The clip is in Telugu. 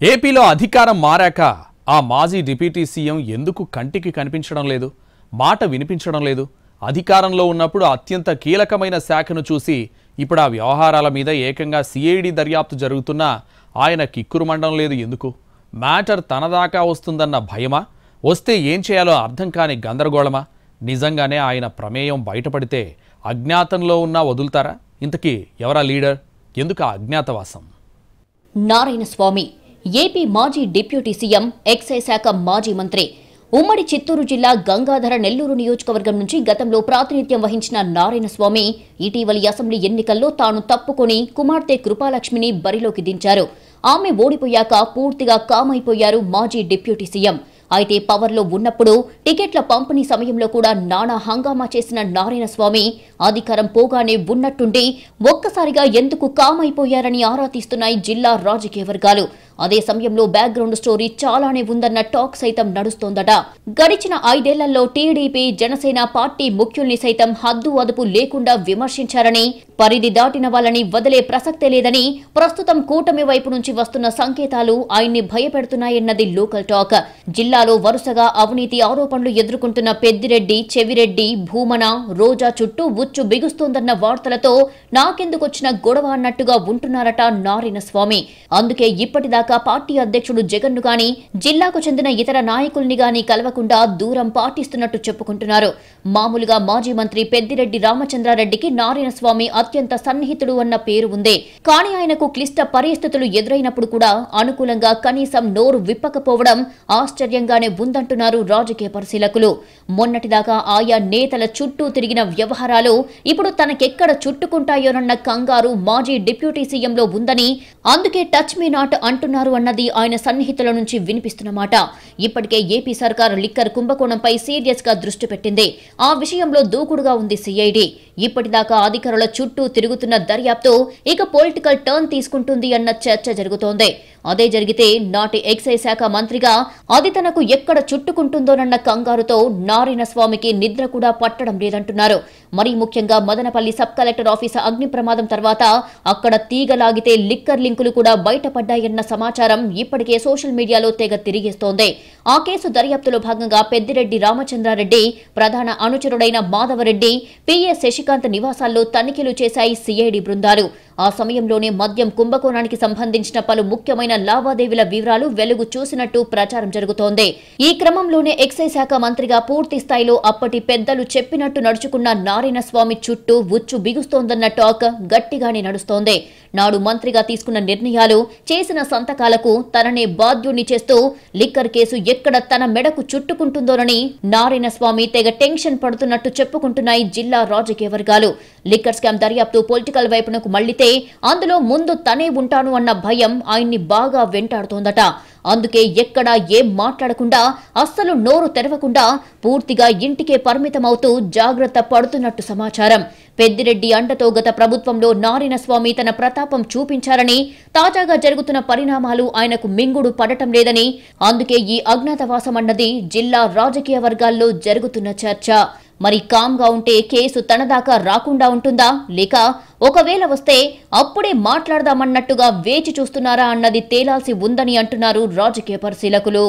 ఏపీలో అధికారం మారాక ఆ మాజీ డిప్యూటీ సీఎం ఎందుకు కంటికి కనిపించడం లేదు, మాట వినిపించడం లేదు? అధికారంలో ఉన్నప్పుడు అత్యంత కీలకమైన శాఖను చూసి ఇప్పుడు ఆ వ్యవహారాల మీద ఏకంగా సిఐడి దర్యాప్తు జరుగుతున్నా ఆయన కిక్కురుమండం లేదు ఎందుకు? మ్యాటర్ తనదాకా వస్తుందన్న భయమా? వస్తే ఏం చేయాలో అర్థం కాని గందరగోళమా? నిజంగానే ఆయన ప్రమేయం బయటపడితే అజ్ఞాతంలో ఉన్నా వదులుతారా? ఇంతకీ ఎవరా లీడర్? ఎందుకు ఆ అజ్ఞాతవాసం? నారాయణ స్వామి ఏపీ మాజీ డిప్యూటీ సీఎం, ఎక్సైజ్ శాఖ మాజీ మంత్రి, ఉమ్మడి చిత్తూరు జిల్లా గంగాధర నెల్లూరు నియోజకవర్గం నుంచి గతంలో ప్రాతినిధ్యం వహించిన నారాయణ స్వామి ఇటీవలి అసెంబ్లీ ఎన్నికల్లో తాను తప్పుకొని కుమార్తె కృపాలక్ష్మిని బరిలోకి దించారు. ఆమె ఓడిపోయాక పూర్తిగా కామైపోయారు మాజీ డిప్యూటీ సీఎం. అయితే పవర్లో ఉన్నప్పుడు టికెట్ల పంపిణీ సమయంలో కూడా నానా హంగామా చేసిన నారాయణ స్వామి అధికారం పోగానే ఉన్నట్టుండి ఒక్కసారిగా ఎందుకు కామైపోయారని ఆరా తీస్తున్నాయి జిల్లా రాజకీయ వర్గాలు. అదే సమయంలో బ్యాక్గ్రౌండ్ స్టోరీ చాలానే ఉందన్న టాక్ సైతం నడుస్తోందట. గడిచిన 5 ఏళ్లలో టీడీపీ, జనసేన పార్టీ ముఖ్యుల్ని సైతం హద్దు అదుపు లేకుండా విమర్శించారని, పరిధి దాటిన వాళ్ళని వదిలే ప్రసక్తే లేదని ప్రస్తుతం కూటమి వైపు నుంచి వస్తున్న సంకేతాలు ఆయన్ని భయపెడుతున్నాయన్నది లోకల్ టాక్. జిల్లాలో వరుసగా అవినీతి ఆరోపణలు ఎదుర్కొంటున్న పెద్దిరెడ్డి, చెవిరెడ్డి, భూమన, రోజా చుట్టూ ఉచ్చు బిగుస్తోందన్న వార్తలతో నాకెందుకొచ్చిన గొడవ అన్నట్టుగా ఉంటున్నారట నారాయణ స్వామి. అందుకే ఇప్పటిదాకా పార్టీ అధ్యక్షుడు జగన్ను గాని, జిల్లాకు చెందిన ఇతర నాయకుల్ని గాని కలవకుండా దూరం పాటిస్తున్నట్టు చెప్పుకుంటున్నారు. మామూలుగా మాజీ మంత్రి పెద్దిరెడ్డి రామచంద్రారెడ్డికి నారాయణ స్వామి అత్యంత సన్నిహితుడు అన్న పేరు ఉంది. కానీ ఆయనకు క్లిష్ట పరిస్థితులు ఎదురైనప్పుడు కూడా అనుకూలంగా కనీసం నోరు విప్పకపోవడం ఆశ్చర్యంగానే ఉందంటున్నారు రాజకీయ పరిశీలకులు. మొన్నటిదాకా ఆయా నేతల చుట్టూ తిరిగిన వ్యవహారాలు ఇప్పుడు తనకెక్కడ చుట్టుకుంటాయోనన్న కంగారు మాజీ డిప్యూటీ సీఎంలో ఉందని, అందుకే టచ్ మీ నాట్ అంటున్నారు అన్నది ఆయన సన్నిహితుల నుంచి వినిపిస్తున్న మాట. ఇప్పటికే ఏపీ సర్కార్ లిక్కర్ కుంభకోణంపై సీరియస్ గా దృష్టి పెట్టింది. ఆ విషయంలో దూకుడుగా ఉంది సిఐడి. ఇప్పటిదాకా అధికారుల చుట్టూ తిరుగుతున్న దర్యాప్తు ఇక పొలిటికల్ టర్న్ తీసుకుంటుంది అన్న చర్చ జరుగుతోంది. అదే జరిగితే నాటి ఎక్సైజ్ శాఖ మంత్రిగా అది తనకు ఎక్కడ చుట్టుకుంటుందోనన్న కంగారుతో నారాయణ స్వామికి నిద్ర కూడా పట్టడం లేదంటున్నారు. మరీ ముఖ్యంగా మదనపల్లి సబ్ కలెక్టర్ ఆఫీసు అగ్ని ప్రమాదం తర్వాత అక్కడ తీగలాగితే లిక్కర్ లింకులు కూడా బయటపడ్డాయన్న సమాచారం ఇప్పటికే సోషల్ మీడియాలో తెగ తిరిగేస్తోంది. ఆ కేసు దర్యాప్తులో భాగంగా పెద్దిరెడ్డి రామచంద్రారెడ్డి, ప్రధాన అనుచరుడైన మాధవరెడ్డి, పిఏ శశికాంత్ నివాసాల్లో తనిఖీలు చేశాయి సిఐడి బృందాలు. ఆ సమయంలోనే మద్యం కుంభకోణానికి సంబంధించిన పలు ముఖ్యమైన లావాదేవీల వివరాలు వెలుగు చూసినట్టు ప్రచారం జరుగుతోంది. ఈ క్రమంలోనే ఎక్సైజ్ శాఖ మంత్రిగా పూర్తి స్థాయిలో అప్పటి పెద్దలు చెప్పినట్టు నడుచుకున్న నారాయణ స్వామి చుట్టూ ఉచ్చు బిగుస్తోందన్న టాక్ గట్టిగానే నడుస్తోంది. నాడు మంత్రిగా తీసుకున్న నిర్ణయాలు, చేసిన సంతకాలకు తననే బాధ్యుణ్ణి చేస్తూ లిక్కర్ కేసు ఎక్కడ తన మెడకు చుట్టుకుంటుందోనని నారాయణ స్వామి తెగ టెన్షన్ పడుతున్నట్టు చెప్పుకుంటున్నాయి జిల్లా రాజకీయ వర్గాలు. లిక్కర్ స్కామ్ దర్యాప్తు పొలిటికల్ వైపునకు మళ్లితే అందులో ముందు తనే ఉంటాను అన్న భయం ఆయన్ని బాగా వెంటాడుతోందట. అందుకే ఎక్కడా ఏం మాట్లాడకుండా, అస్సలు నోరు తెరవకుండా పూర్తిగా ఇంటికే పరిమితమవుతూ జాగ్రత్త పడుతున్నట్టు సమాచారం. పెద్దిరెడ్డి అండతో గత ప్రభుత్వంలో నారాయణ స్వామి తన ప్రతాపం చూపించారని, తాజాగా జరుగుతున్న పరిణామాలు ఆయనకు మింగుడు పడటం లేదని, అందుకే ఈ అజ్ఞాతవాసం అన్నది జిల్లా రాజకీయ వర్గాల్లో జరుగుతున్న చర్చ. మరి కామ్గా ఉంటే కేసు తనదాకా రాకుండా ఉంటుందా, లేక ఒకవేళ వస్తే అప్పుడే మాట్లాడదామన్నట్టుగా వేచి చూస్తున్నారా అన్నది తేలాల్సి ఉందని అంటున్నారు రాజకీయ పరిశీలకులు.